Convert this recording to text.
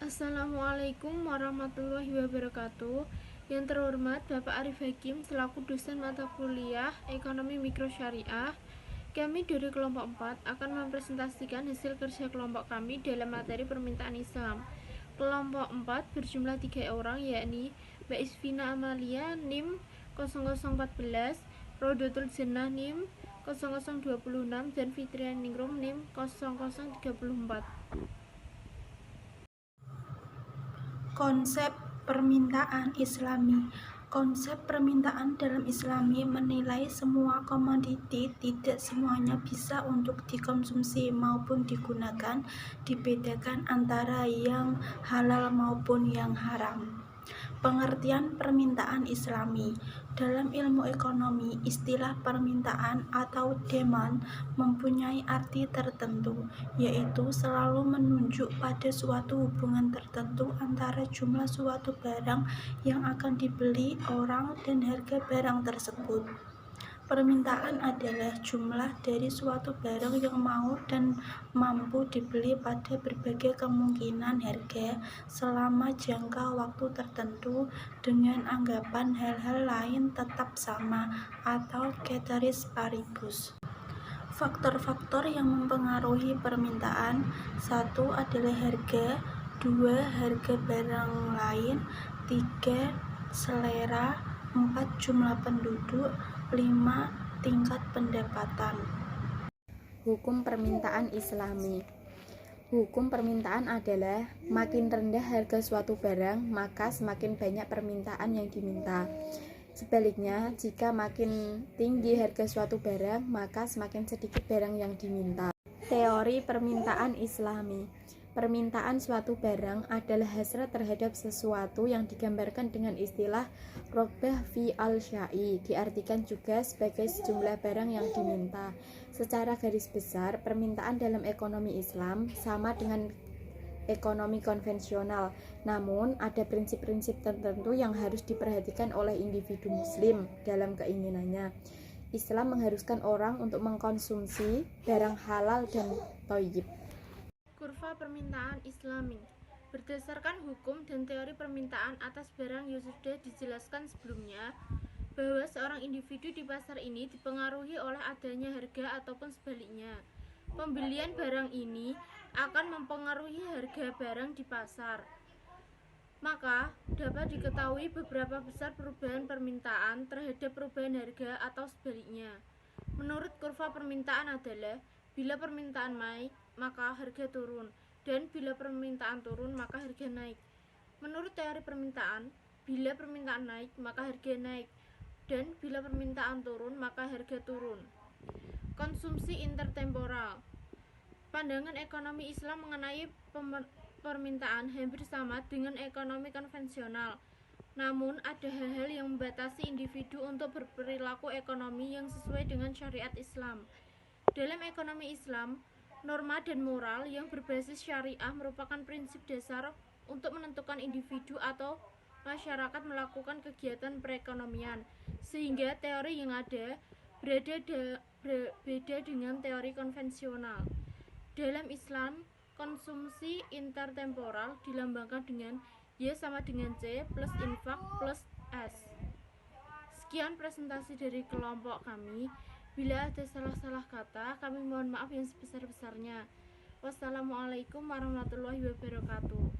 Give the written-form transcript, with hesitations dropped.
Assalamualaikum warahmatullahi wabarakatuh. Yang terhormat Bapak Arif Hakim selaku dosen mata kuliah Ekonomi Mikro Syariah, kami dari kelompok 4 akan mempresentasikan hasil kerja kelompok kami dalam materi permintaan Islam. Kelompok 4 berjumlah 3 orang, yakni Mbak Isvina Amalia NIM 0014, Rodotul Jannah NIM 0026, dan Fitrian Ningrum NIM 0034. Konsep permintaan Islami. Konsep permintaan dalam Islami menilai semua komoditi tidak semuanya bisa untuk dikonsumsi maupun digunakan, dibedakan antara yang halal maupun yang haram. Pengertian permintaan Islami. Dalam ilmu ekonomi, istilah permintaan atau demand mempunyai arti tertentu, yaitu selalu menunjuk pada suatu hubungan tertentu antara jumlah suatu barang yang akan dibeli orang dan harga barang tersebut. Permintaan adalah jumlah dari suatu barang yang mau dan mampu dibeli pada berbagai kemungkinan harga selama jangka waktu tertentu dengan anggapan hal-hal lain tetap sama atau ceteris paribus. Faktor-faktor yang mempengaruhi permintaan: 1. Adalah harga, 2. Harga barang lain, 3. Selera, 4. Jumlah penduduk, 5. Tingkat pendapatan. Hukum permintaan Islami. Hukum permintaan adalah makin rendah harga suatu barang, maka semakin banyak permintaan yang diminta. Sebaliknya, jika makin tinggi harga suatu barang, maka semakin sedikit barang yang diminta. Teori permintaan Islami. Permintaan suatu barang adalah hasrat terhadap sesuatu yang digambarkan dengan istilah rogbah fi al-syai, diartikan juga sebagai sejumlah barang yang diminta. Secara garis besar, permintaan dalam ekonomi Islam sama dengan ekonomi konvensional, namun ada prinsip-prinsip tertentu yang harus diperhatikan oleh individu muslim dalam keinginannya. Islam mengharuskan orang untuk mengkonsumsi barang halal dan thayyib. Kurva permintaan Islami. Berdasarkan hukum dan teori permintaan atas barang yang sudah dijelaskan sebelumnya, bahwa seorang individu di pasar ini dipengaruhi oleh adanya harga ataupun sebaliknya. Pembelian barang ini akan mempengaruhi harga barang di pasar. Maka dapat diketahui beberapa besar perubahan permintaan terhadap perubahan harga atau sebaliknya. Menurut kurva permintaan adalah bila permintaan naik, maka harga turun, dan bila permintaan turun, maka harga naik. Menurut teori permintaan, bila permintaan naik, maka harga naik, dan bila permintaan turun, maka harga turun. Konsumsi intertemporal. Pandangan ekonomi Islam mengenai permintaan hampir sama dengan ekonomi konvensional. Namun, ada hal-hal yang membatasi individu untuk berperilaku ekonomi yang sesuai dengan syariat Islam. Dalam ekonomi Islam, norma dan moral yang berbasis syariah merupakan prinsip dasar untuk menentukan individu atau masyarakat melakukan kegiatan perekonomian, sehingga teori yang ada berbeda dengan teori konvensional. Dalam Islam, konsumsi intertemporal dilambangkan dengan Y sama dengan C plus infak plus S. Sekian presentasi dari kelompok kami. Bila ada salah-salah kata, kami mohon maaf yang sebesar-besarnya. Wassalamualaikum warahmatullahi wabarakatuh.